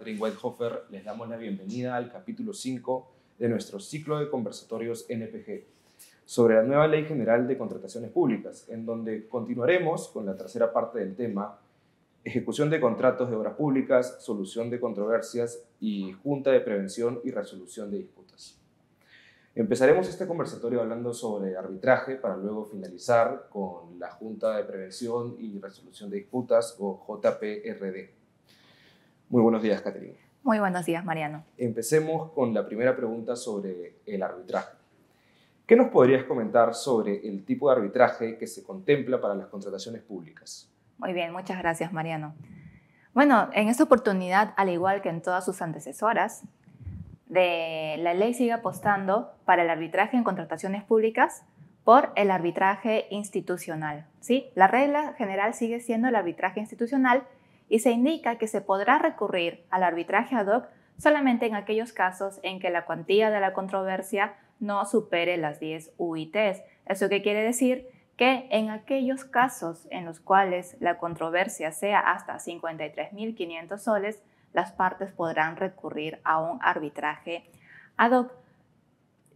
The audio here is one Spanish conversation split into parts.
Catherine Whitehofer, les damos la bienvenida al capítulo 5 de nuestro ciclo de conversatorios NPG sobre la nueva Ley General de Contrataciones Públicas, en donde continuaremos con la tercera parte del tema: ejecución de contratos de obras públicas, solución de controversias y Junta de Prevención y Resolución de Disputas. Empezaremos este conversatorio hablando sobre arbitraje para luego finalizar con la Junta de Prevención y Resolución de Disputas, o JPRD. Muy buenos días, Catherine. Muy buenos días, Mariano. Empecemos con la primera pregunta sobre el arbitraje. ¿Qué nos podrías comentar sobre el tipo de arbitraje que se contempla para las contrataciones públicas? Muy bien, muchas gracias, Mariano. Bueno, en esta oportunidad, al igual que en todas sus antecesoras, la ley sigue apostando para el arbitraje en contrataciones públicas por el arbitraje institucional, ¿sí? La regla general sigue siendo el arbitraje institucional y se indica que se podrá recurrir al arbitraje ad hoc solamente en aquellos casos en que la cuantía de la controversia no supere las 10 UITs. ¿Eso qué quiere decir? Que en aquellos casos en los cuales la controversia sea hasta 53.500 soles, las partes podrán recurrir a un arbitraje ad hoc.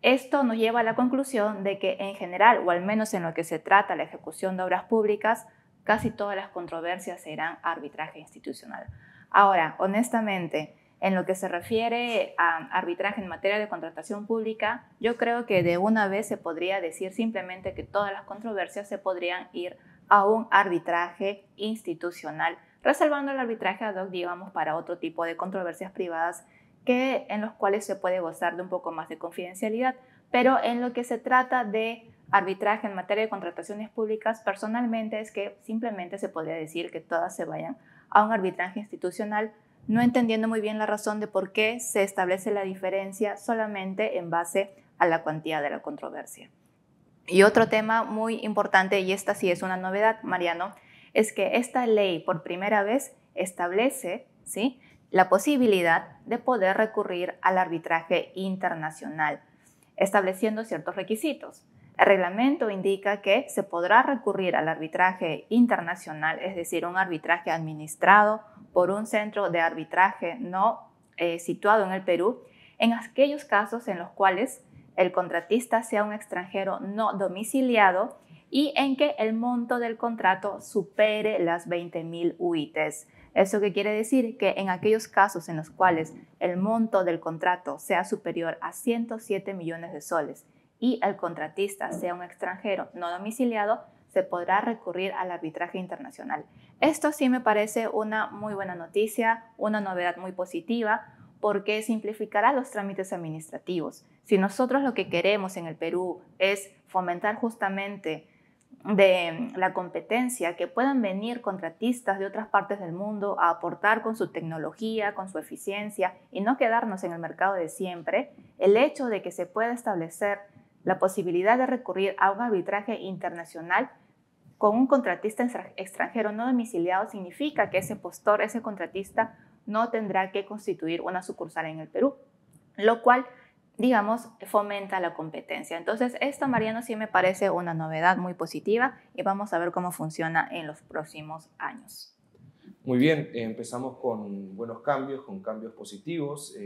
Esto nos lleva a la conclusión de que en general, o al menos en lo que se trata la ejecución de obras públicas, casi todas las controversias serán arbitraje institucional. Ahora, honestamente, en lo que se refiere a arbitraje en materia de contratación pública, yo creo que de una vez se podría decir simplemente que todas las controversias se podrían ir a un arbitraje institucional, reservando el arbitraje ad hoc, digamos, para otro tipo de controversias privadas en los cuales se puede gozar de un poco más de confidencialidad. Pero en lo que se trata de arbitraje en materia de contrataciones públicas, personalmente es que simplemente se podría decir que todas se vayan a un arbitraje institucional, no entendiendo muy bien la razón de por qué se establece la diferencia solamente en base a la cuantía de la controversia. Y otro tema muy importante, y esta sí es una novedad, Mariano, es que esta ley por primera vez establece, ¿sí?, la posibilidad de poder recurrir al arbitraje internacional, estableciendo ciertos requisitos. El reglamento indica que se podrá recurrir al arbitraje internacional, es decir, un arbitraje administrado por un centro de arbitraje no situado en el Perú, en aquellos casos en los cuales el contratista sea un extranjero no domiciliado y en que el monto del contrato supere las 20.000 UITs. ¿Eso qué quiere decir? Que en aquellos casos en los cuales el monto del contrato sea superior a 107 millones de soles y el contratista sea un extranjero no domiciliado, se podrá recurrir al arbitraje internacional. Esto sí me parece una muy buena noticia, una novedad muy positiva, porque simplificará los trámites administrativos. Si nosotros lo que queremos en el Perú es fomentar justamente de la competencia, que puedan venir contratistas de otras partes del mundo a aportar con su tecnología, con su eficiencia y no quedarnos en el mercado de siempre, el hecho de que se pueda establecer la posibilidad de recurrir a un arbitraje internacional con un contratista extranjero no domiciliado significa que ese postor, ese contratista, no tendrá que constituir una sucursal en el Perú, lo cual, digamos, fomenta la competencia. Entonces, esto, Mariano, sí me parece una novedad muy positiva y vamos a ver cómo funciona en los próximos años. Muy bien, empezamos con buenos cambios, con cambios positivos.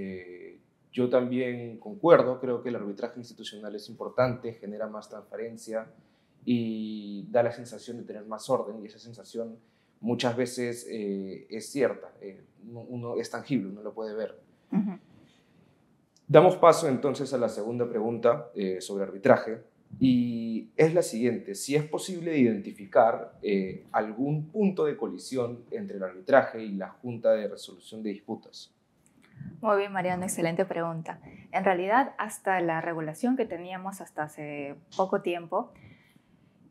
Yo también concuerdo, creo que el arbitraje institucional es importante, genera más transparencia y da la sensación de tener más orden, y esa sensación muchas veces es cierta, uno es tangible, uno lo puede ver. Uh-huh. Damos paso entonces a la segunda pregunta sobre arbitraje, y es la siguiente: si es posible identificar algún punto de colisión entre el arbitraje y la Junta de Resolución de Disputas. Muy bien, Mariano, excelente pregunta. En realidad, hasta la regulación que teníamos hasta hace poco tiempo,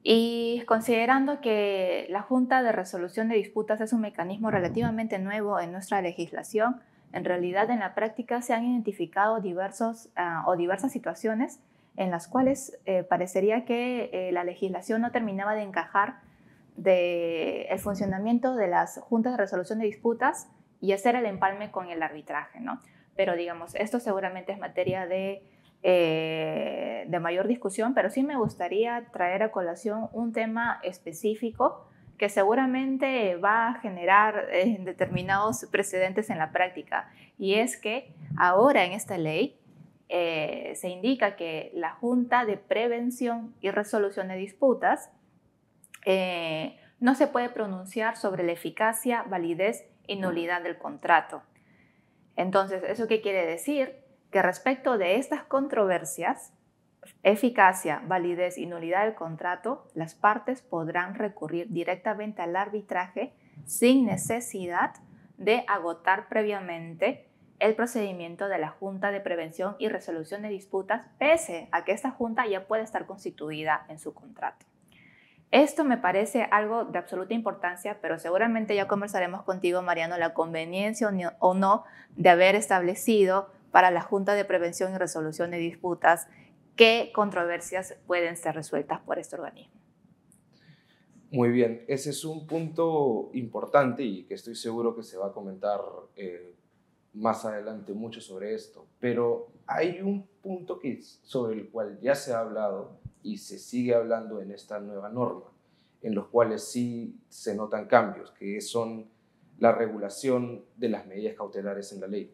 y considerando que la Junta de Resolución de Disputas es un mecanismo relativamente nuevo en nuestra legislación, en realidad en la práctica se han identificado diversas situaciones en las cuales parecería que la legislación no terminaba de encajar el funcionamiento de las Juntas de Resolución de Disputas y hacer el empalme con el arbitraje, ¿no? Pero digamos, esto seguramente es materia de mayor discusión, pero sí me gustaría traer a colación un tema específico que seguramente va a generar determinados precedentes en la práctica, y es que ahora en esta ley se indica que la Junta de Prevención y Resolución de Disputas no se puede pronunciar sobre la eficacia, validez y nulidad del contrato. Entonces, ¿eso qué quiere decir? Que respecto de estas controversias, eficacia, validez y nulidad del contrato, las partes podrán recurrir directamente al arbitraje sin necesidad de agotar previamente el procedimiento de la Junta de Prevención y Resolución de Disputas, pese a que esta junta ya puede estar constituida en su contrato. Esto me parece algo de absoluta importancia, pero seguramente ya conversaremos contigo, Mariano, la conveniencia o no de haber establecido para la Junta de Prevención y Resolución de Disputas qué controversias pueden ser resueltas por este organismo. Muy bien, ese es un punto importante y que estoy seguro que se va a comentar más adelante mucho sobre esto, pero hay un punto sobre el cual ya se ha hablado y se sigue hablando en esta nueva norma, en los cuales sí se notan cambios, que son la regulación de las medidas cautelares en la ley.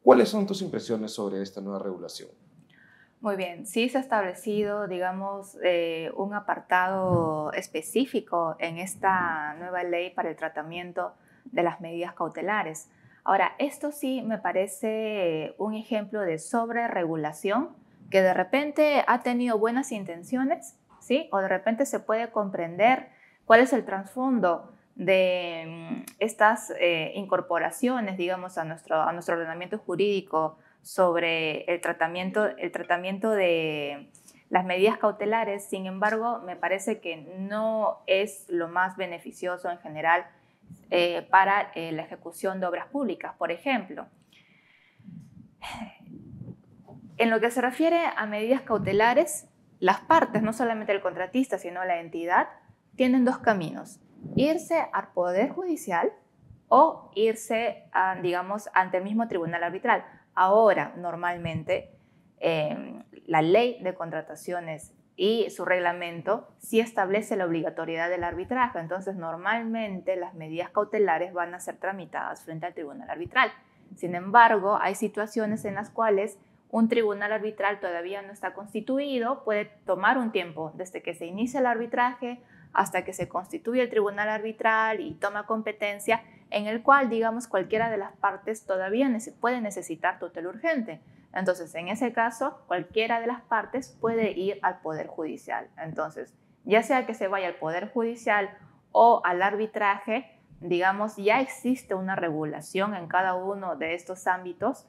¿Cuáles son tus impresiones sobre esta nueva regulación? Muy bien, sí se ha establecido, digamos, un apartado específico en esta nueva ley para el tratamiento de las medidas cautelares. Ahora, esto sí me parece un ejemplo de sobreregulación que de repente ha tenido buenas intenciones, ¿sí? O de repente se puede comprender cuál es el trasfondo de estas incorporaciones, digamos, a nuestro ordenamiento jurídico sobre el tratamiento de las medidas cautelares. Sin embargo, me parece que no es lo más beneficioso en general para la ejecución de obras públicas. Por ejemplo, en lo que se refiere a medidas cautelares, las partes, no solamente el contratista, sino la entidad, tienen dos caminos: irse al Poder Judicial o irse, digamos, ante el mismo tribunal arbitral. Ahora, normalmente, la ley de contrataciones y su reglamento sí establece la obligatoriedad del arbitraje. Entonces, normalmente las medidas cautelares van a ser tramitadas frente al tribunal arbitral. Sin embargo, hay situaciones en las cuales un tribunal arbitral todavía no está constituido, puede tomar un tiempo desde que se inicia el arbitraje hasta que se constituye el tribunal arbitral y toma competencia, en el cual, digamos, cualquiera de las partes todavía puede necesitar tutela urgente. Entonces, en ese caso, cualquiera de las partes puede ir al Poder Judicial. Entonces, ya sea que se vaya al Poder Judicial o al arbitraje, digamos, ya existe una regulación en cada uno de estos ámbitos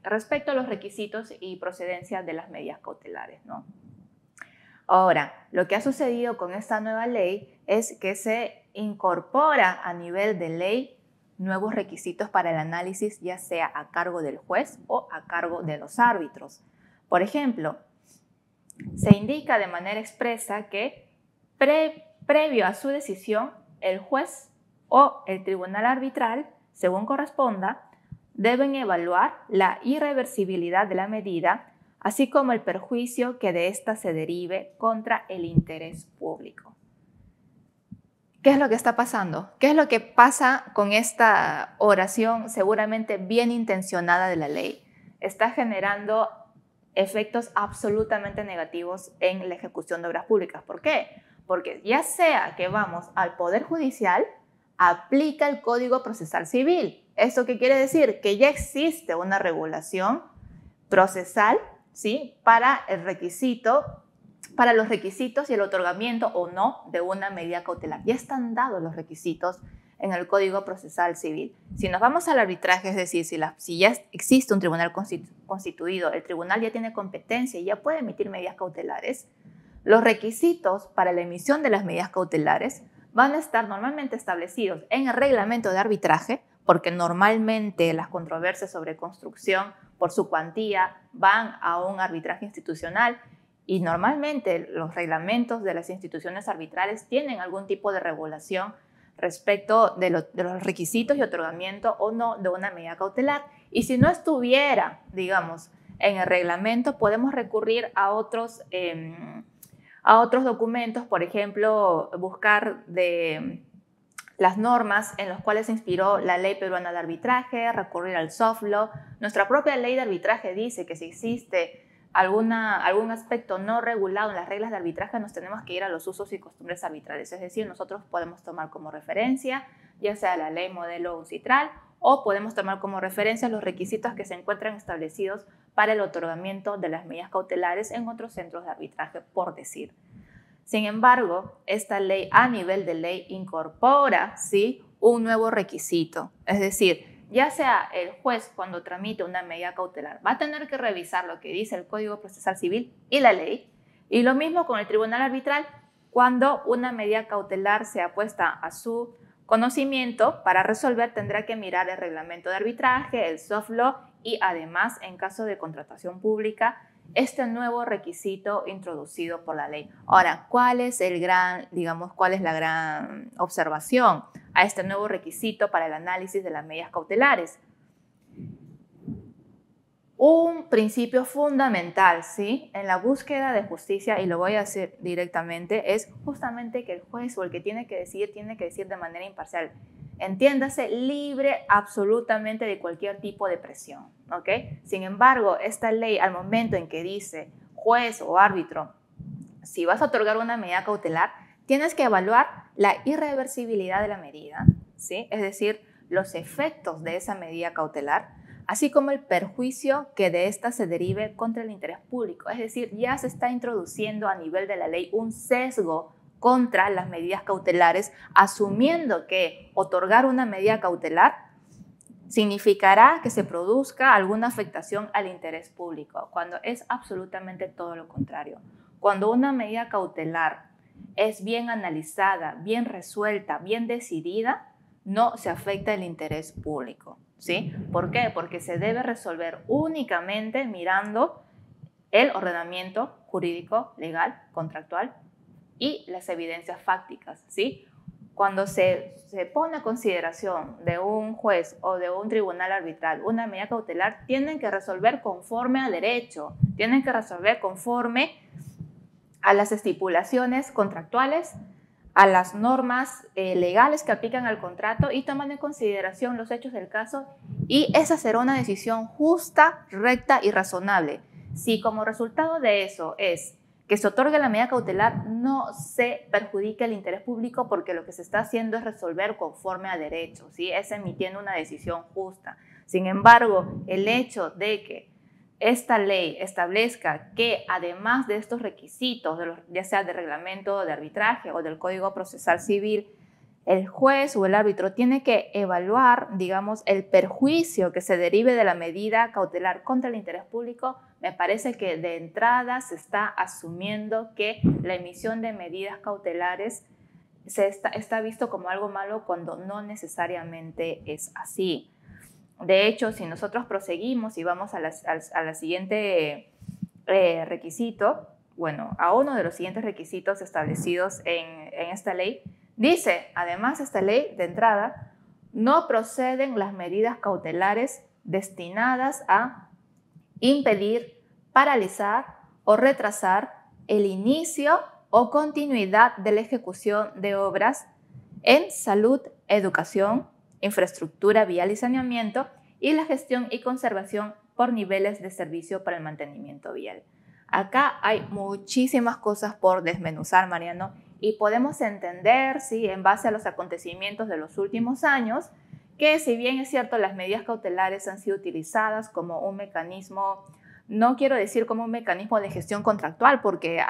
respecto a los requisitos y procedencia de las medidas cautelares, ¿no? Ahora, lo que ha sucedido con esta nueva ley es que se incorpora a nivel de ley nuevos requisitos para el análisis, ya sea a cargo del juez o a cargo de los árbitros. Por ejemplo, se indica de manera expresa que previo a su decisión, el juez o el tribunal arbitral, según corresponda, deben evaluar la irreversibilidad de la medida, así como el perjuicio que de ésta se derive contra el interés público. ¿Qué es lo que está pasando? ¿Qué es lo que pasa con esta oración seguramente bien intencionada de la ley? Está generando efectos absolutamente negativos en la ejecución de obras públicas. ¿Por qué? Porque ya sea que vamos al Poder Judicial, aplica el Código Procesal Civil. ¿Esto qué quiere decir? Que ya existe una regulación procesal, ¿sí?, para los requisitos y el otorgamiento o no de una medida cautelar. Ya están dados los requisitos en el Código Procesal Civil. Si nos vamos al arbitraje, es decir, si ya existe un tribunal constituido, el tribunal ya tiene competencia y ya puede emitir medidas cautelares, los requisitos para la emisión de las medidas cautelares van a estar normalmente establecidos en el reglamento de arbitraje, porque normalmente las controversias sobre construcción por su cuantía van a un arbitraje institucional y normalmente los reglamentos de las instituciones arbitrales tienen algún tipo de regulación respecto de los requisitos y otorgamiento o no de una medida cautelar. Y si no estuviera, digamos, en el reglamento, podemos recurrir a otros a otros documentos, por ejemplo, buscar de las normas en las cuales se inspiró la Ley Peruana de Arbitraje, recurrir al soft law. Nuestra propia ley de arbitraje dice que si existe algún aspecto no regulado en las reglas de arbitraje, nos tenemos que ir a los usos y costumbres arbitrales. Es decir, nosotros podemos tomar como referencia, ya sea la ley modelo UNCITRAL, o podemos tomar como referencia los requisitos que se encuentran establecidos para el otorgamiento de las medidas cautelares en otros centros de arbitraje, por decir. Sin embargo, esta ley a nivel de ley incorpora, ¿sí?, un nuevo requisito. Es decir, ya sea el juez cuando tramite una medida cautelar va a tener que revisar lo que dice el Código Procesal Civil y la ley, y lo mismo con el Tribunal Arbitral cuando una medida cautelar sea puesta a su conocimiento. Para resolver tendrá que mirar el reglamento de arbitraje, el soft law y además, en caso de contratación pública, este nuevo requisito introducido por la ley. Ahora, ¿cuál es la gran observación a este nuevo requisito para el análisis de las medidas cautelares? Un principio fundamental, ¿sí?, en la búsqueda de justicia, y lo voy a decir directamente, es justamente que el juez o el que tiene que decidir de manera imparcial. Entiéndase, libre absolutamente de cualquier tipo de presión, ¿ok? Sin embargo, esta ley, al momento en que dice juez o árbitro, si vas a otorgar una medida cautelar, tienes que evaluar la irreversibilidad de la medida, ¿sí?, es decir, los efectos de esa medida cautelar, así como el perjuicio que de ésta se derive contra el interés público. Es decir, ya se está introduciendo a nivel de la ley un sesgo contra las medidas cautelares, asumiendo que otorgar una medida cautelar significará que se produzca alguna afectación al interés público, cuando es absolutamente todo lo contrario. Cuando una medida cautelar es bien analizada, bien resuelta, bien decidida, no se afecta el interés público, ¿sí? ¿Por qué? Porque se debe resolver únicamente mirando el ordenamiento jurídico, legal, contractual y las evidencias fácticas, ¿sí? Cuando se pone a consideración de un juez o de un tribunal arbitral una medida cautelar, tienen que resolver conforme a derecho, tienen que resolver conforme a las estipulaciones contractuales, a las normas legales que aplican al contrato y toman en consideración los hechos del caso, y esa será una decisión justa, recta y razonable. Si como resultado de eso es que se otorgue la medida cautelar, no se perjudica el interés público, porque lo que se está haciendo es resolver conforme a derecho, ¿sí? Es emitiendo una decisión justa. Sin embargo, el hecho de que esta ley establezca que además de estos requisitos, ya sea del reglamento de arbitraje o del Código Procesal Civil, el juez o el árbitro tiene que evaluar, digamos, el perjuicio que se derive de la medida cautelar contra el interés público, me parece que de entrada se está asumiendo que la emisión de medidas cautelares está visto como algo malo, cuando no necesariamente es así. De hecho, si nosotros proseguimos y vamos a la siguiente requisito, bueno, a uno de los siguientes requisitos establecidos en esta ley, dice, además, esta ley de entrada, no proceden las medidas cautelares destinadas a impedir, paralizar o retrasar el inicio o continuidad de la ejecución de obras en salud, educación, infraestructura vial y saneamiento, y la gestión y conservación por niveles de servicio para el mantenimiento vial. Acá hay muchísimas cosas por desmenuzar, Mariano, y podemos entender, ¿sí?, en base a los acontecimientos de los últimos años, que si bien es cierto las medidas cautelares han sido utilizadas como un mecanismo, no quiero decir como un mecanismo de gestión contractual, porque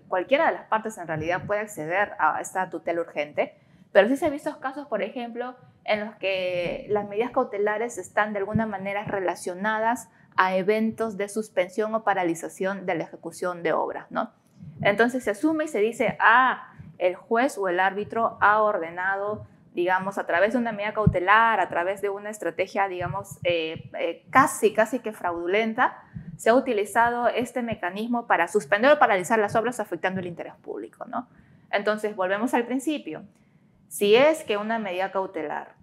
cualquiera de las partes en realidad puede acceder a esta tutela urgente, pero sí se han visto casos, por ejemplo, en los que las medidas cautelares están de alguna manera relacionadas a eventos de suspensión o paralización de la ejecución de obras, ¿no? Entonces se asume y se dice, el juez o el árbitro ha ordenado, digamos, a través de una medida cautelar, a través de una estrategia, digamos, casi que fraudulenta, se ha utilizado este mecanismo para suspender o paralizar las obras afectando el interés público, ¿no? Entonces, volvemos al principio. Si es que una medida cautelar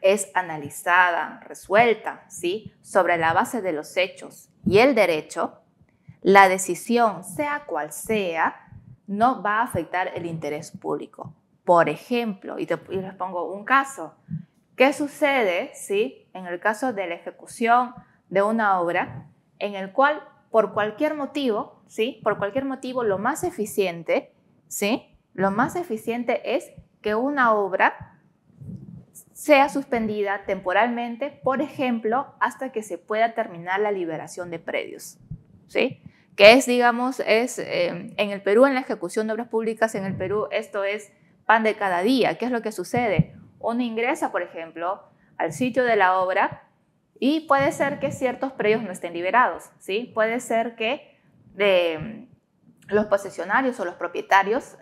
es analizada, resuelta, ¿sí?, sobre la base de los hechos y el derecho, la decisión, sea cual sea, no va a afectar el interés público. Por ejemplo, y les pongo un caso, ¿qué sucede en el caso de la ejecución de una obra en el cual por cualquier motivo, lo más eficiente, lo más eficiente es que una obra sea suspendida temporalmente, por ejemplo, hasta que se pueda terminar la liberación de predios, ¿sí? Que es, digamos, en el Perú, en la ejecución de obras públicas en el Perú, esto es pan de cada día. ¿Qué es lo que sucede? Uno ingresa, por ejemplo, al sitio de la obra y puede ser que ciertos predios no estén liberados, ¿sí? Puede ser que los posesionarios o los propietarios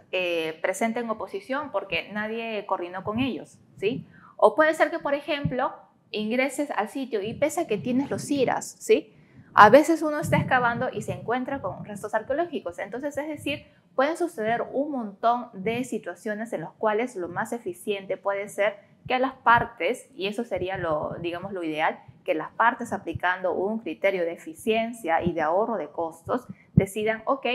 presenten oposición porque nadie coordinó con ellos, ¿sí? O puede ser que, por ejemplo, ingreses al sitio y pese a que tienes los CIRAS, ¿sí? A veces uno está excavando y se encuentra con restos arqueológicos. Entonces, es decir, pueden suceder un montón de situaciones en las cuales lo más eficiente puede ser que las partes, y eso sería lo ideal, que las partes aplicando un criterio de eficiencia y de ahorro de costos decidan, ok,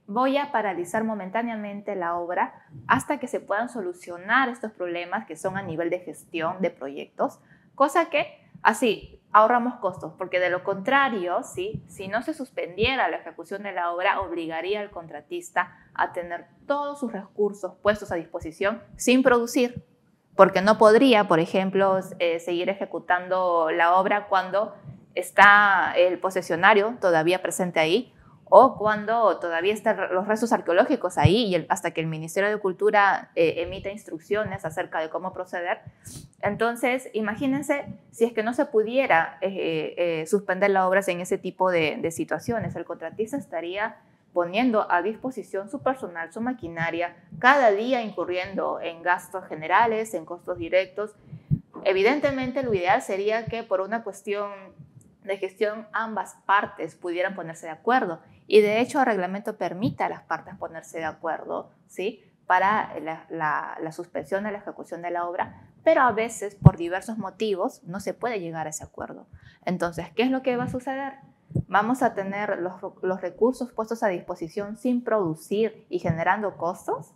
voy a paralizar momentáneamente la obra hasta que se puedan solucionar estos problemas que son a nivel de gestión de proyectos, cosa que así ahorramos costos, porque de lo contrario, si no se suspendiera la ejecución de la obra, obligaría al contratista a tener todos sus recursos puestos a disposición sin producir, porque no podría, por ejemplo, seguir ejecutando la obra cuando está el posesionario todavía presente ahí, o cuando todavía están los restos arqueológicos ahí y hasta que el Ministerio de Cultura emita instrucciones acerca de cómo proceder. Entonces, imagínense si es que no se pudiera suspender las obras en ese tipo de situaciones. El contratista estaría poniendo a disposición su personal, su maquinaria, cada día incurriendo en gastos generales, en costos directos. Evidentemente, lo ideal sería que por una cuestión de gestión ambas partes pudieran ponerse de acuerdo. Y de hecho el reglamento permite a las partes ponerse de acuerdo, ¿sí? Para la suspensión de la ejecución de la obra, pero a veces por diversos motivos no se puede llegar a ese acuerdo. Entonces, ¿qué es lo que va a suceder? Vamos a tener los recursos puestos a disposición sin producir y generando costos,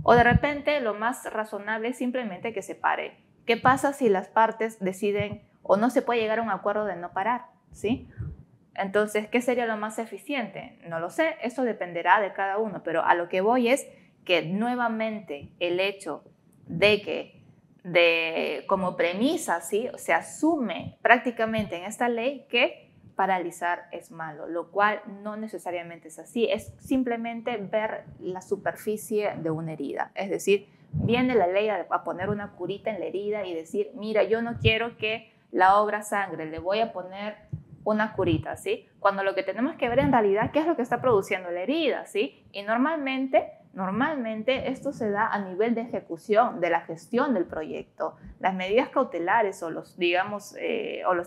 o de repente lo más razonable es simplemente que se pare. ¿Qué pasa si las partes deciden o no se puede llegar a un acuerdo de no parar, ¿sí? Entonces, ¿qué sería lo más eficiente? No lo sé, eso dependerá de cada uno, pero a lo que voy es que nuevamente el hecho de que como premisa, ¿sí? Se asume prácticamente en esta ley que paralizar es malo, lo cual no necesariamente es así, es simplemente ver la superficie de una herida, es decir, viene la ley a poner una curita en la herida y decir, mira, yo no quiero que la obra sangre, le voy a poner una curita, ¿sí? Cuando lo que tenemos que ver en realidad qué es lo que está produciendo la herida, ¿sí? Y normalmente esto se da a nivel de ejecución, de la gestión del proyecto. Las medidas cautelares o los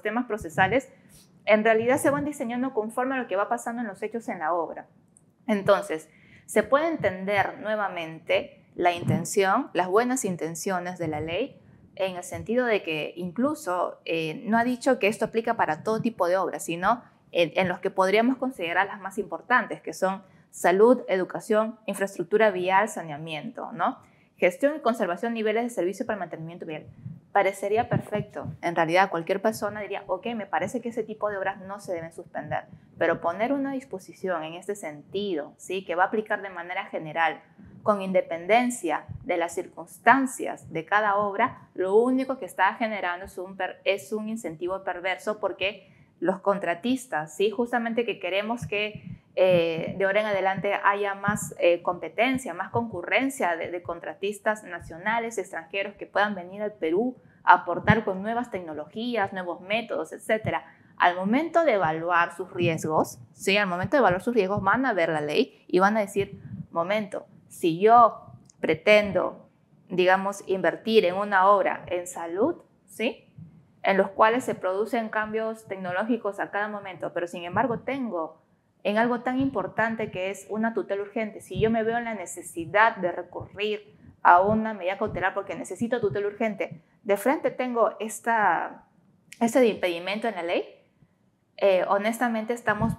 temas procesales en realidad se van diseñando conforme a lo que va pasando en los hechos en la obra. Entonces, se puede entender nuevamente la intención, las buenas intenciones de la ley, en el sentido de que incluso no ha dicho que esto aplica para todo tipo de obras, sino en los que podríamos considerar las más importantes, que son salud, educación, infraestructura vial, saneamiento, ¿no? Gestión y conservación de niveles de servicio para el mantenimiento vial. Parecería perfecto. En realidad, cualquier persona diría, ok, me parece que ese tipo de obras no se deben suspender, pero poner una disposición en este sentido, ¿sí? Que va a aplicar de manera general, con independencia de las circunstancias de cada obra, lo único que está generando es un incentivo perverso, porque los contratistas, ¿sí? Justamente que queremos que de ahora en adelante haya más competencia, más concurrencia de contratistas nacionales, extranjeros que puedan venir al Perú a aportar con nuevas tecnologías, nuevos métodos, etc. Al momento de evaluar sus riesgos, ¿sí? Al momento de evaluar sus riesgos van a ver la ley y van a decir, momento, si yo pretendo, digamos, invertir en una obra en salud, ¿sí? En los cuales se producen cambios tecnológicos a cada momento, pero sin embargo tengo en algo tan importante que es una tutela urgente, si yo me veo en la necesidad de recurrir a una medida cautelar porque necesito tutela urgente, de frente tengo este impedimento en la ley, honestamente estamos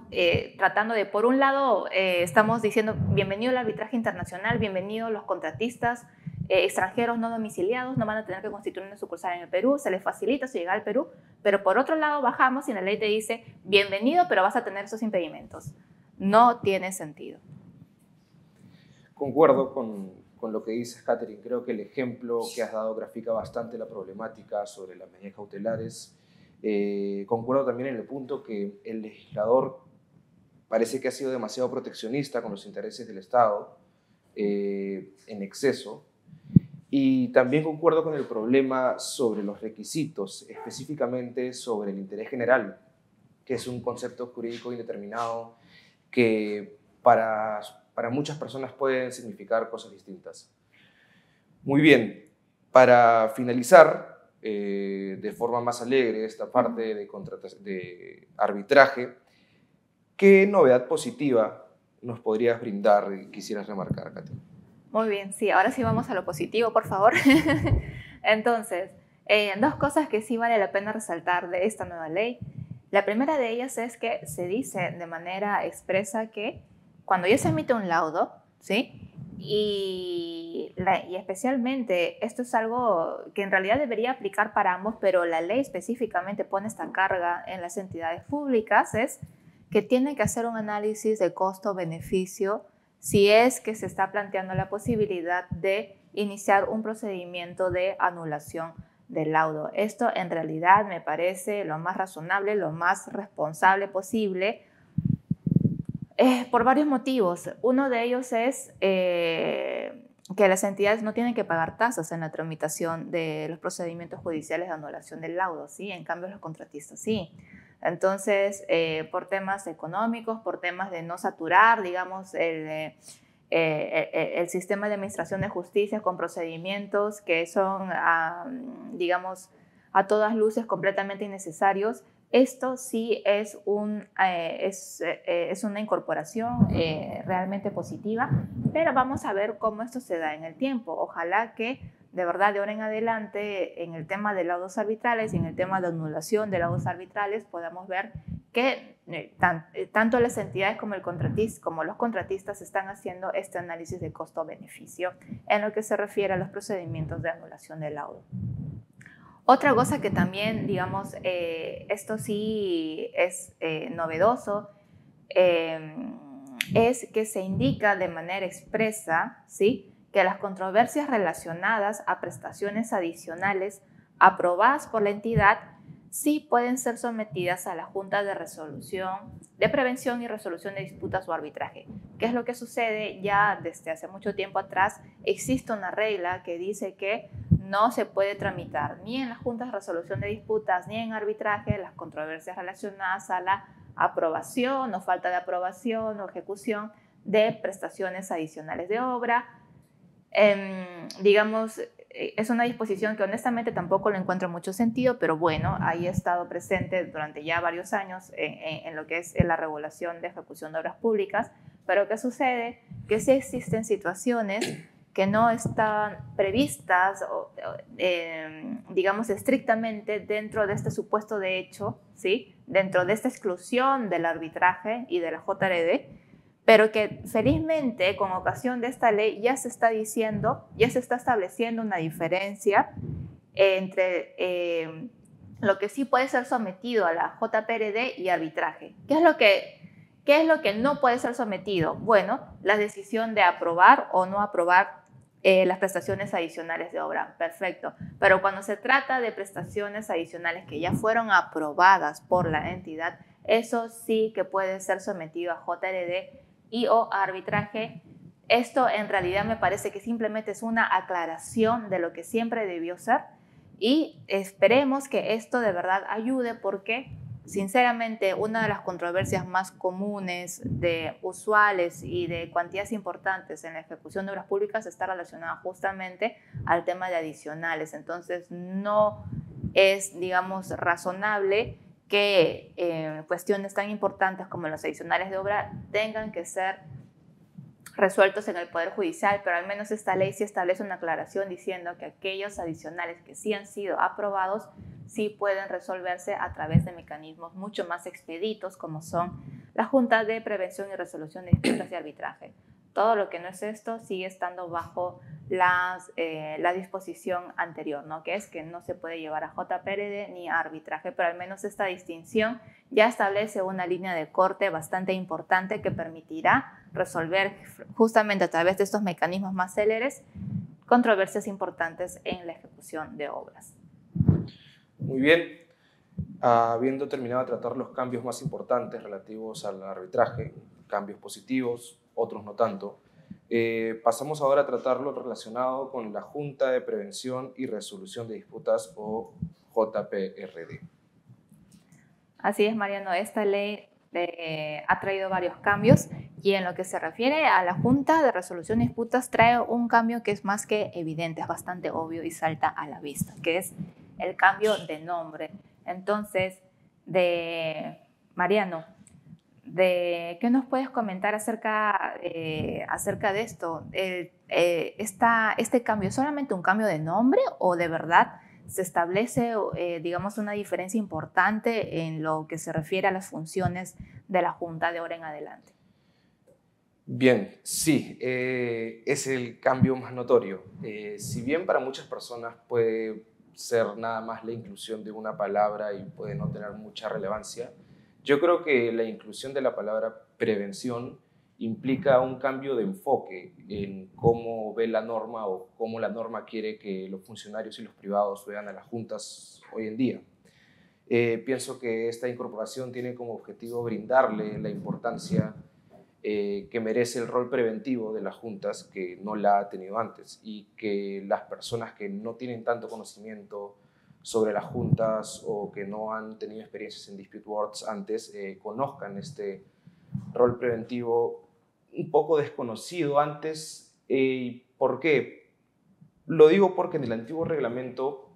tratando de, por un lado, estamos diciendo bienvenido al arbitraje internacional, bienvenidos los contratistas extranjeros no domiciliados, no van a tener que constituir una sucursal en el Perú, se les facilita su llegada al Perú, pero por otro lado bajamos y la ley te dice bienvenido, pero vas a tener esos impedimentos. No tiene sentido. Concuerdo con lo que dices, Catherine. Creo que el ejemplo que has dado grafica bastante la problemática sobre las medidas cautelares. Concuerdo también en el punto que el legislador parece que ha sido demasiado proteccionista con los intereses del Estado en exceso. Y también concuerdo con el problema sobre los requisitos, específicamente sobre el interés general, que es un concepto jurídico indeterminado que para muchas personas pueden significar cosas distintas. Muy bien, para finalizar de forma más alegre esta parte de arbitraje, ¿qué novedad positiva nos podrías brindar y quisieras remarcar, Katy? Muy bien, sí, ahora sí vamos a lo positivo, por favor. Entonces, dos cosas que sí vale la pena resaltar de esta nueva ley. La primera de ellas es que se dice de manera expresa que cuando ya se emite un laudo, ¿sí? Y especialmente, esto es algo que en realidad debería aplicar para ambos, pero la ley específicamente pone esta carga en las entidades públicas, es que tienen que hacer un análisis de costo-beneficio si es que se está planteando la posibilidad de iniciar un procedimiento de anulación del laudo. Esto en realidad me parece lo más razonable, lo más responsable posible, por varios motivos. Uno de ellos es que las entidades no tienen que pagar tasas en la tramitación de los procedimientos judiciales de anulación del laudo, ¿sí? En cambio, los contratistas sí. Entonces, por temas económicos, por temas de no saturar, digamos, el sistema de administración de justicia con procedimientos que son, digamos, a todas luces completamente innecesarios. Esto sí es una incorporación realmente positiva, pero vamos a ver cómo esto se da en el tiempo. Ojalá que de verdad de ahora en adelante en el tema de laudos arbitrales y en el tema de anulación de laudos arbitrales podamos ver que tanto las entidades como los contratistas están haciendo este análisis de costo-beneficio en lo que se refiere a los procedimientos de anulación del laudo. Otra cosa que también, digamos, esto sí es novedoso, es que se indica de manera expresa, ¿sí?, que las controversias relacionadas a prestaciones adicionales aprobadas por la entidad sí pueden ser sometidas a la Junta de Prevención y Resolución de Disputas o Arbitraje. ¿Qué es lo que sucede? Ya desde hace mucho tiempo atrás existe una regla que dice que no se puede tramitar ni en las juntas de resolución de disputas ni en arbitraje las controversias relacionadas a la aprobación o falta de aprobación o ejecución de prestaciones adicionales de obra. Digamos, es una disposición que honestamente tampoco le encuentro mucho sentido, pero bueno, ahí ha estado presente durante ya varios años en lo que es la regulación de ejecución de obras públicas. Pero ¿qué sucede? Que sí existen situaciones que no están previstas, digamos, estrictamente dentro de este supuesto de hecho, ¿sí?, dentro de esta exclusión del arbitraje y de la JRD, pero que felizmente con ocasión de esta ley ya se está diciendo, ya se está estableciendo una diferencia entre lo que sí puede ser sometido a la JPRD y arbitraje. ¿Qué es lo que no puede ser sometido? Bueno, la decisión de aprobar o no aprobar las prestaciones adicionales de obra, perfecto. Pero cuando se trata de prestaciones adicionales que ya fueron aprobadas por la entidad, eso sí que puede ser sometido a JRD y o arbitraje. Esto en realidad me parece que simplemente es una aclaración de lo que siempre debió ser y esperemos que esto de verdad ayude porque sinceramente una de las controversias más comunes, usuales y de cuantías importantes en la ejecución de obras públicas está relacionada justamente al tema de adicionales. Entonces no es, digamos, razonable que cuestiones tan importantes como los adicionales de obra tengan que ser resueltos en el Poder Judicial, pero al menos esta ley sí establece una aclaración diciendo que aquellos adicionales que sí han sido aprobados sí pueden resolverse a través de mecanismos mucho más expeditos, como son la Junta de Prevención y Resolución de Disputas y Arbitraje. Todo lo que no es esto sigue estando bajo la disposición anterior, ¿no? Que es que no se puede llevar a JPRD ni a arbitraje, pero al menos esta distinción ya establece una línea de corte bastante importante que permitirá resolver justamente a través de estos mecanismos más céleres controversias importantes en la ejecución de obras. Muy bien. Habiendo terminado de tratar los cambios más importantes relativos al arbitraje, cambios positivos, otros no tanto, pasamos ahora a tratar lo relacionado con la Junta de Prevención y Resolución de Disputas, o JPRD. Así es, Mariano, esta ley ha traído varios cambios y en lo que se refiere a la Junta de Resolución de Disputas trae un cambio que es más que evidente, es bastante obvio y salta a la vista, que es el cambio de nombre. Entonces, Mariano, ¿qué nos puedes comentar acerca de esto? ¿Este cambio es solamente un cambio de nombre o de verdad se establece, digamos, una diferencia importante en lo que se refiere a las funciones de la Junta de ahora en adelante? Bien, sí, es el cambio más notorio. Si bien para muchas personas puede ser nada más la inclusión de una palabra y puede no tener mucha relevancia, yo creo que la inclusión de la palabra prevención implica un cambio de enfoque en cómo ve la norma o cómo la norma quiere que los funcionarios y los privados vean a las juntas hoy en día. Pienso que esta incorporación tiene como objetivo brindarle la importancia que merece el rol preventivo de las juntas, que no la ha tenido antes, y que las personas que no tienen tanto conocimiento sobre las juntas o que no han tenido experiencias en dispute boards antes, conozcan este rol preventivo un poco desconocido antes. ¿Por qué? Lo digo porque en el antiguo reglamento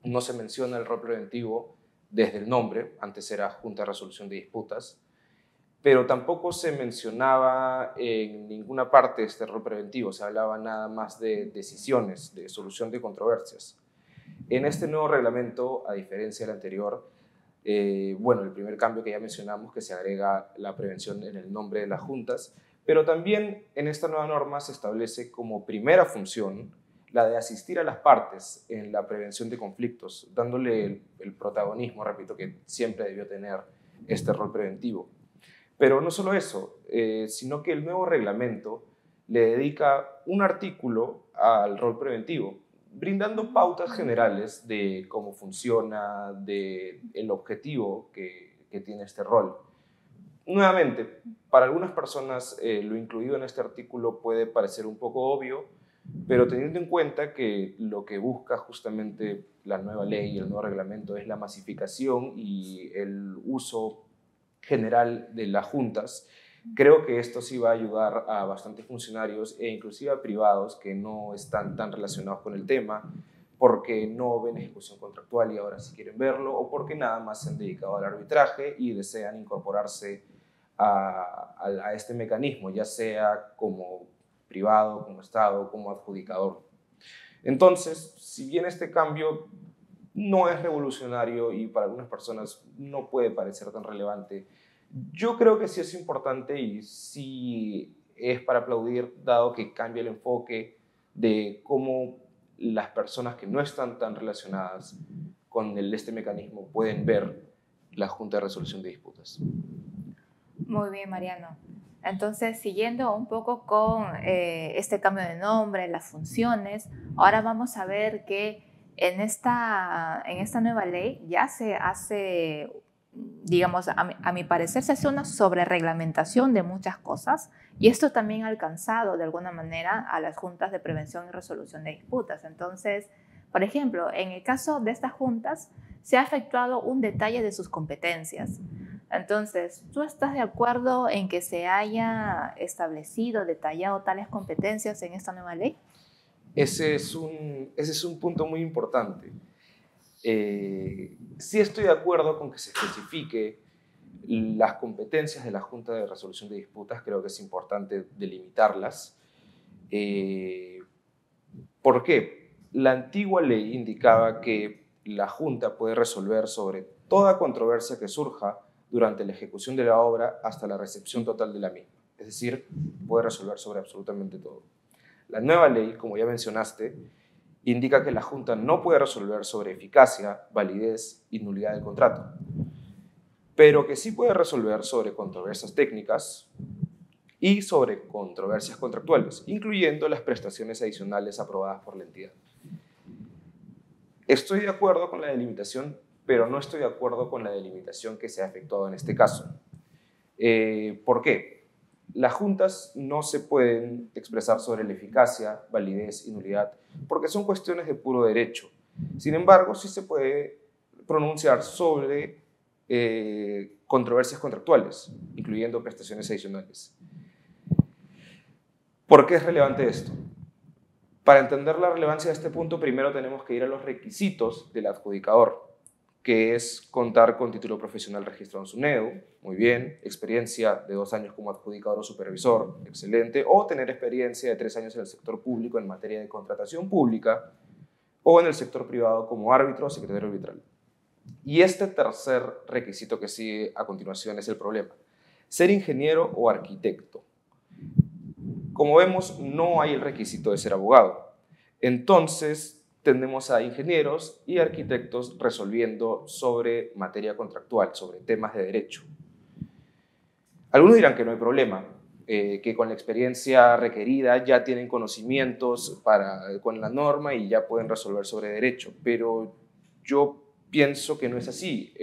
no se menciona el rol preventivo desde el nombre, antes era Junta de Resolución de Disputas, pero tampoco se mencionaba en ninguna parte este rol preventivo, se hablaba nada más de decisiones, de solución de controversias. En este nuevo reglamento, a diferencia del anterior, bueno, el primer cambio que ya mencionamos, que se agrega la prevención en el nombre de las juntas, pero también en esta nueva norma se establece como primera función la de asistir a las partes en la prevención de conflictos, dándole el protagonismo, repito, que siempre debió tener este rol preventivo. Pero no solo eso, sino que el nuevo reglamento le dedica un artículo al rol preventivo, brindando pautas generales de cómo funciona, del objetivo que tiene este rol. Nuevamente, para algunas personas lo incluido en este artículo puede parecer un poco obvio, pero teniendo en cuenta que lo que busca justamente la nueva ley y el nuevo reglamento es la masificación y el uso general de las juntas, creo que esto sí va a ayudar a bastantes funcionarios e inclusive a privados que no están tan relacionados con el tema porque no ven ejecución contractual y ahora sí quieren verlo, o porque nada más se han dedicado al arbitraje y desean incorporarse a este mecanismo, ya sea como privado, como Estado, como adjudicador. Entonces, si bien este cambio no es revolucionario y para algunas personas no puede parecer tan relevante, yo creo que sí es importante y sí es para aplaudir, dado que cambia el enfoque de cómo las personas que no están tan relacionadas con este mecanismo pueden ver la Junta de Resolución de Disputas. Muy bien, Mariano. Entonces, siguiendo un poco con este cambio de nombre, las funciones, ahora vamos a ver que en esta nueva ley ya se hace, digamos, a mi parecer, se hace una sobrereglamentación de muchas cosas y esto también ha alcanzado de alguna manera a las juntas de prevención y resolución de disputas. Entonces, por ejemplo, en el caso de estas juntas, se ha efectuado un detalle de sus competencias. Entonces, ¿tú estás de acuerdo en que se haya establecido, detallado tales competencias en esta nueva ley? Ese es un punto muy importante. Sí estoy de acuerdo con que se especifique las competencias de la Junta de Resolución de Disputas, creo que es importante delimitarlas. ¿Por qué? La antigua ley indicaba que la Junta puede resolver sobre toda controversia que surja durante la ejecución de la obra hasta la recepción total de la misma. Es decir, puede resolver sobre absolutamente todo. La nueva ley, como ya mencionaste, indica que la Junta no puede resolver sobre eficacia, validez y nulidad del contrato, pero que sí puede resolver sobre controversias técnicas y sobre controversias contractuales, incluyendo las prestaciones adicionales aprobadas por la entidad. Estoy de acuerdo con la delimitación, pero no estoy de acuerdo con la delimitación que se ha efectuado en este caso. ¿Por qué? Las juntas no se pueden expresar sobre la eficacia, validez y nulidad porque son cuestiones de puro derecho. Sin embargo, sí se puede pronunciar sobre controversias contractuales, incluyendo prestaciones adicionales. ¿Por qué es relevante esto? Para entender la relevancia de este punto, primero tenemos que ir a los requisitos del adjudicador, que es contar con título profesional registrado en SUNEDU, muy bien, experiencia de 2 años como adjudicador o supervisor, excelente, o tener experiencia de 3 años en el sector público en materia de contratación pública, o en el sector privado como árbitro o secretario arbitral. Y este tercer requisito que sigue a continuación es el problema: ser ingeniero o arquitecto. Como vemos, no hay el requisito de ser abogado. Entonces, tenemos a ingenieros y arquitectos resolviendo sobre materia contractual, sobre temas de derecho. Algunos dirán que no hay problema, que con la experiencia requerida ya tienen conocimientos con la norma y ya pueden resolver sobre derecho, pero yo pienso que no es así.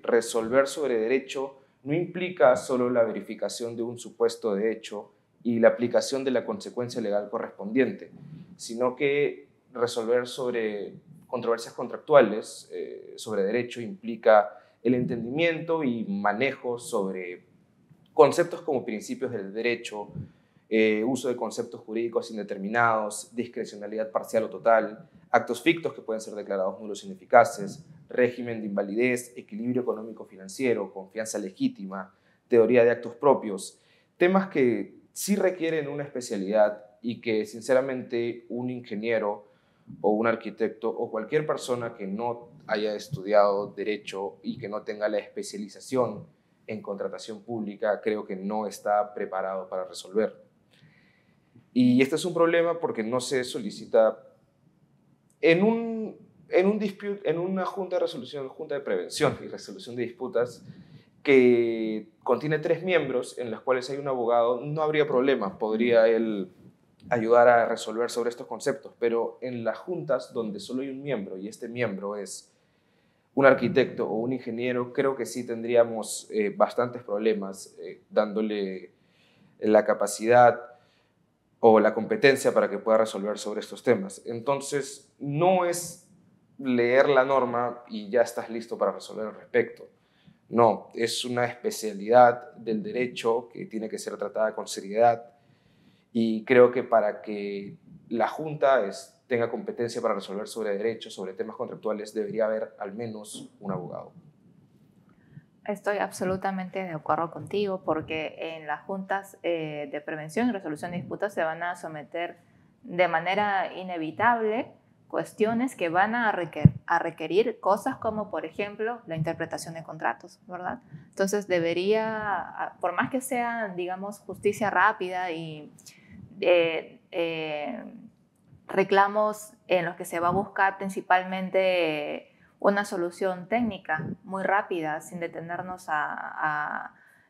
Resolver sobre derecho no implica solo la verificación de un supuesto de hecho y la aplicación de la consecuencia legal correspondiente, sino que resolver sobre controversias contractuales, sobre derecho, implica el entendimiento y manejo sobre conceptos como principios del derecho, uso de conceptos jurídicos indeterminados, discrecionalidad parcial o total, actos fictos que pueden ser declarados nulos e ineficaces, régimen de invalidez, equilibrio económico-financiero, confianza legítima, teoría de actos propios, temas que sí requieren una especialidad y que sinceramente un ingeniero o un arquitecto o cualquier persona que no haya estudiado derecho y que no tenga la especialización en contratación pública, creo que no está preparado para resolver. Y este es un problema porque no se solicita en una junta de resolución, junta de prevención y resolución de disputas que contiene 3 miembros en los cuales hay un abogado, no habría problema, podría él ayudar a resolver sobre estos conceptos, pero en las juntas donde solo hay un miembro y este miembro es un arquitecto o un ingeniero, creo que sí tendríamos bastantes problemas dándole la capacidad o la competencia para que pueda resolver sobre estos temas. Entonces, no es leer la norma y ya estás listo para resolver al respecto. No, es una especialidad del derecho que tiene que ser tratada con seriedad y creo que para que la Junta tenga competencia para resolver sobre derecho, sobre temas contractuales, debería haber al menos un abogado. Estoy absolutamente de acuerdo contigo porque en las juntas de prevención y resolución de disputas se van a someter de manera inevitable cuestiones que van a requerir cosas como, por ejemplo, la interpretación de contratos, ¿verdad? Entonces debería, por más que sea, digamos, justicia rápida y reclamos en los que se va a buscar principalmente una solución técnica muy rápida, sin detenernos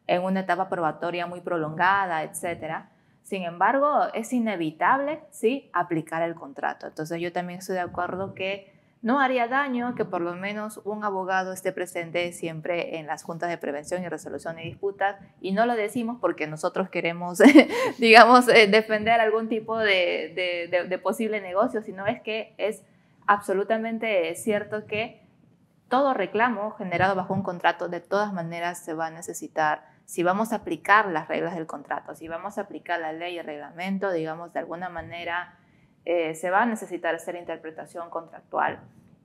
en una etapa probatoria muy prolongada, etc. Sin embargo, es inevitable, ¿sí?, aplicar el contrato. Entonces yo también estoy de acuerdo que no haría daño que por lo menos un abogado esté presente siempre en las juntas de prevención y resolución de disputas, y no lo decimos porque nosotros queremos, digamos, defender algún tipo de posible negocio, sino es que es absolutamente cierto que todo reclamo generado bajo un contrato de todas maneras se va a necesitar, si vamos a aplicar las reglas del contrato, si vamos a aplicar la ley y el reglamento, digamos, de alguna manera se va a necesitar hacer interpretación contractual.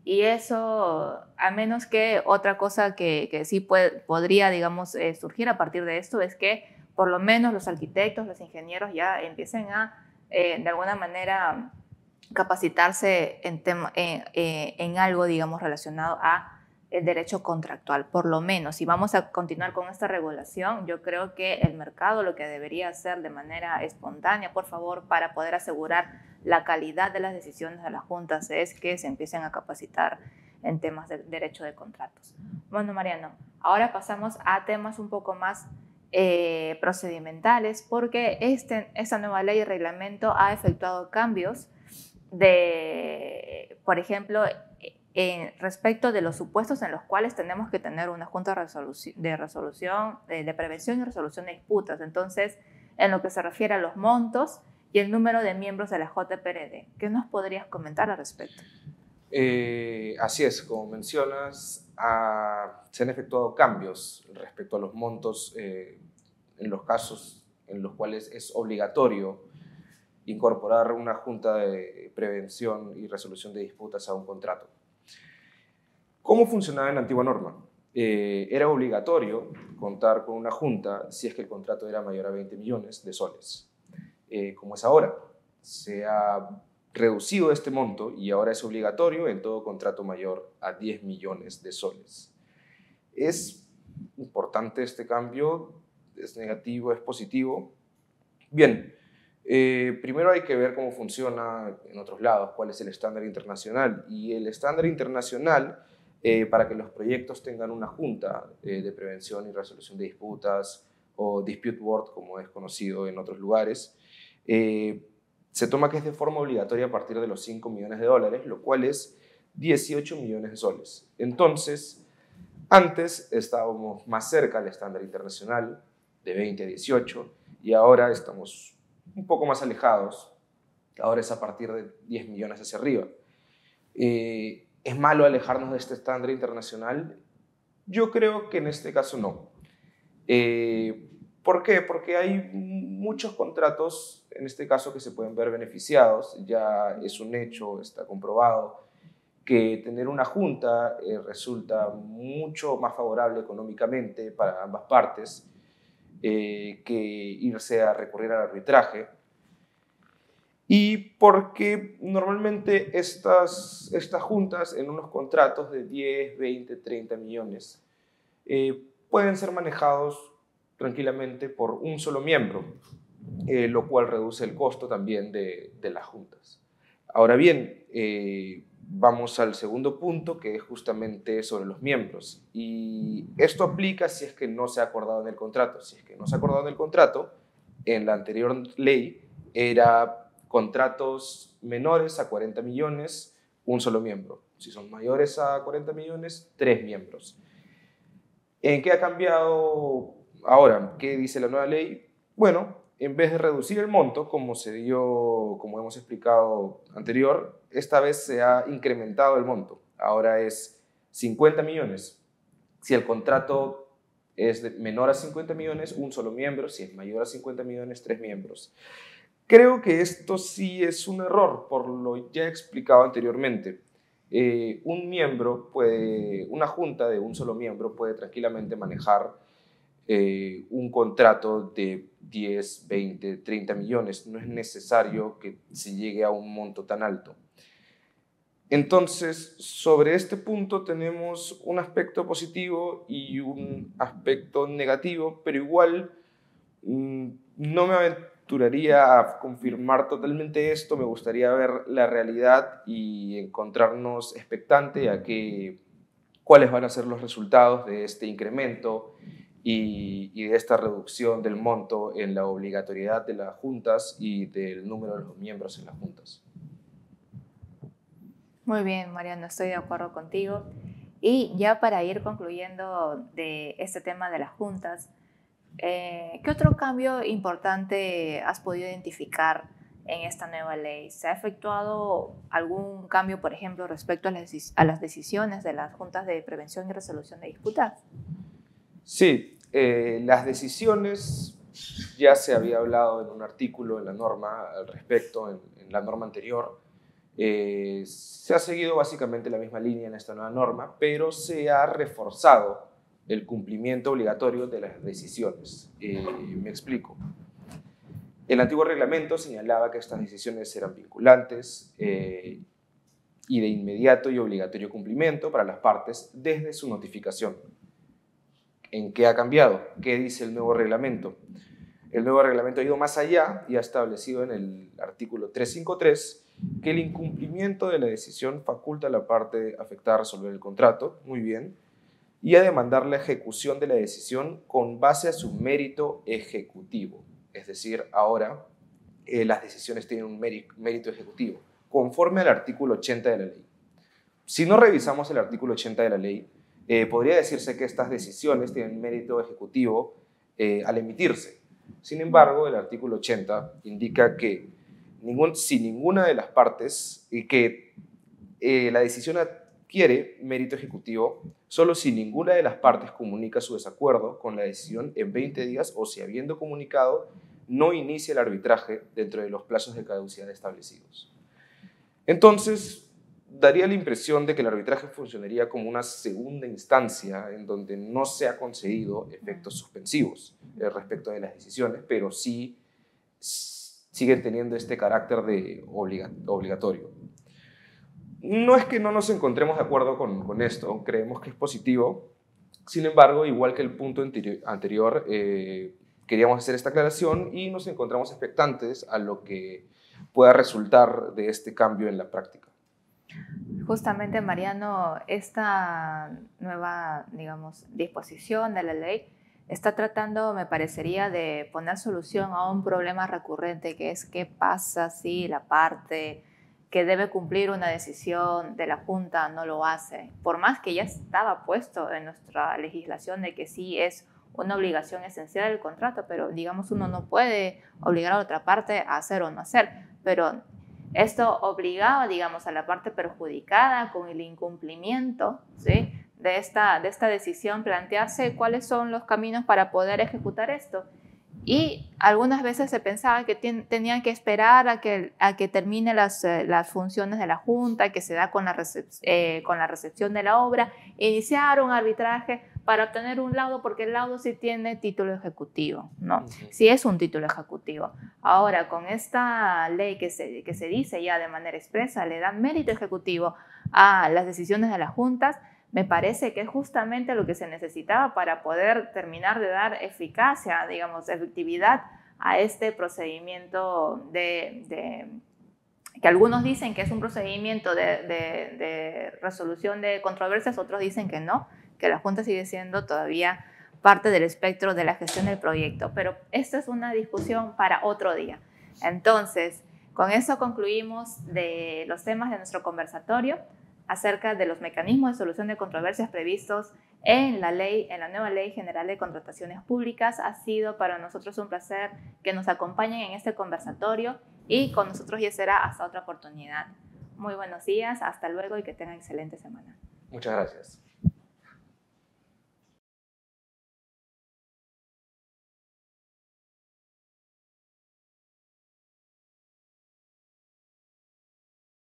Y eso, a menos que otra cosa que sí podría, digamos, surgir a partir de esto, es que por lo menos los arquitectos, los ingenieros ya empiecen a, de alguna manera, capacitarse en algo, digamos, relacionado a el derecho contractual. Por lo menos, si vamos a continuar con esta regulación, yo creo que el mercado lo que debería hacer de manera espontánea, por favor, para poder asegurar la calidad de las decisiones de las juntas, es que se empiecen a capacitar en temas de derecho de contratos. Bueno, Mariano, ahora pasamos a temas un poco más procedimentales, porque esta nueva ley y reglamento ha efectuado cambios por ejemplo, respecto de los supuestos en los cuales tenemos que tener una junta de prevención y resolución de disputas. Entonces, en lo que se refiere a los montos y el número de miembros de la JPRD, ¿qué nos podrías comentar al respecto? Así es, como mencionas, se han efectuado cambios respecto a los montos en los casos en los cuales es obligatorio incorporar una junta de prevención y resolución de disputas a un contrato. ¿Cómo funcionaba en la antigua norma? Era obligatorio contar con una junta si es que el contrato era mayor a 20 millones de soles. Como es ahora, se ha reducido este monto y ahora es obligatorio en todo contrato mayor a 10 millones de soles. ¿Es importante este cambio? ¿Es negativo? ¿Es positivo? Bien, primero hay que ver cómo funciona en otros lados, cuál es el estándar internacional. Y el estándar internacional, para que los proyectos tengan una junta de prevención y resolución de disputas, o dispute board, como es conocido en otros lugares, se toma que es de forma obligatoria a partir de los 5 millones de dólares, lo cual es 18 millones de soles. Entonces, antes estábamos más cerca del estándar internacional, de 20 a 18, y ahora estamos un poco más alejados. Ahora es a partir de 10 millones hacia arriba. ¿Es malo alejarnos de este estándar internacional? Yo creo que en este caso no. ¿Por qué? Porque hay muchos contratos, en este caso, que se pueden ver beneficiados. Ya es un hecho, está comprobado, que tener una junta resulta mucho más favorable económicamente para ambas partes que irse a recurrir al arbitraje. Y porque normalmente estas juntas en unos contratos de 10, 20, 30 millones pueden ser manejados tranquilamente por un solo miembro, lo cual reduce el costo también de las juntas. Ahora bien, vamos al segundo punto, que es justamente sobre los miembros. Y esto aplica si es que no se ha acordado en el contrato. Si es que no se ha acordado en el contrato, en la anterior ley era contratos menores a 40 millones, un solo miembro. Si son mayores a 40 millones, 3 miembros. ¿En qué ha cambiado ahora? ¿Qué dice la nueva ley? Bueno, en vez de reducir el monto, como se dio, como hemos explicado anterior, esta vez se ha incrementado el monto. Ahora es 50 millones. Si el contrato es menor a 50 millones, un solo miembro. Si es mayor a 50 millones, 3 miembros. Creo que esto sí es un error, por lo ya explicado anteriormente. Una junta de un solo miembro puede tranquilamente manejar un contrato de 10, 20, 30 millones. No es necesario que se llegue a un monto tan alto. Entonces, sobre este punto tenemos un aspecto positivo y un aspecto negativo, pero igual no me aventuraría a confirmar totalmente esto. Me gustaría ver la realidad y encontrarnos expectante a cuáles van a ser los resultados de este incremento y de esta reducción del monto en la obligatoriedad de las juntas y del número de los miembros en las juntas. Muy bien, Mariano, estoy de acuerdo contigo. Y ya para ir concluyendo de este tema de las juntas, ¿qué otro cambio importante has podido identificar en esta nueva ley? ¿Se ha efectuado algún cambio, por ejemplo, respecto a las decisiones de las juntas de prevención y resolución de disputas? Sí, las decisiones, ya se había hablado en un artículo en la norma al respecto, en la norma anterior. Se ha seguido básicamente la misma línea en esta nueva norma, pero se ha reforzado el cumplimiento obligatorio de las decisiones. Me explico. El antiguo reglamento señalaba que estas decisiones eran vinculantes y de inmediato y obligatorio cumplimiento para las partes desde su notificación. ¿En qué ha cambiado? ¿Qué dice el nuevo reglamento? El nuevo reglamento ha ido más allá y ha establecido en el artículo 353 que el incumplimiento de la decisión faculta a la parte afectada a resolver el contrato, muy bien, y a demandar la ejecución de la decisión con base a su mérito ejecutivo. Es decir, ahora las decisiones tienen un mérito ejecutivo, conforme al artículo 80 de la ley. Si no revisamos el artículo 80 de la ley, podría decirse que estas decisiones tienen mérito ejecutivo al emitirse. Sin embargo, el artículo 80 indica que si ninguna de las partes, la decisión adquiere mérito ejecutivo solo si ninguna de las partes comunica su desacuerdo con la decisión en 20 días o si habiendo comunicado no inicia el arbitraje dentro de los plazos de caducidad establecidos. Entonces, daría la impresión de que el arbitraje funcionaría como una segunda instancia en donde no se ha concedido efectos suspensivos respecto de las decisiones, pero sí siguen teniendo este carácter de obligatorio. No es que no nos encontremos de acuerdo con esto, creemos que es positivo. Sin embargo, igual que el punto anterior, queríamos hacer esta aclaración y nos encontramos expectantes a lo que pueda resultar de este cambio en la práctica. Justamente, Mariano, esta nueva, digamos, disposición de la ley está tratando, me parecería, de poner solución a un problema recurrente, que es qué pasa si la parte que debe cumplir una decisión de la Junta no lo hace. Por más que ya estaba puesto en nuestra legislación de que sí es una obligación esencial del contrato, pero digamos uno no puede obligar a la otra parte a hacer o no hacer, pero esto obligaba, digamos, a la parte perjudicada con el incumplimiento, ¿sí?, de esta decisión, plantearse cuáles son los caminos para poder ejecutar esto. Y algunas veces se pensaba que tenían que esperar a que termine las funciones de la Junta, que se da con la recepción de la obra, iniciar un arbitraje para obtener un laudo, porque el laudo sí tiene título ejecutivo, ¿no? Sí es un título ejecutivo. Ahora, con esta ley que se dice ya de manera expresa, le da mérito ejecutivo a las decisiones de las juntas. Me parece que es justamente lo que se necesitaba para poder terminar de dar eficacia, digamos, efectividad a este procedimiento que algunos dicen que es un procedimiento de resolución de controversias, otros dicen que no, que la Junta sigue siendo todavía parte del espectro de la gestión del proyecto. Pero esta es una discusión para otro día. Entonces, con eso concluimos de los temas de nuestro conversatorio acerca de los mecanismos de solución de controversias previstos en la nueva Ley General de Contrataciones Públicas. Ha sido para nosotros un placer que nos acompañen en este conversatorio y con nosotros ya será hasta otra oportunidad. Muy buenos días, hasta luego y que tengan excelente semana. Muchas gracias.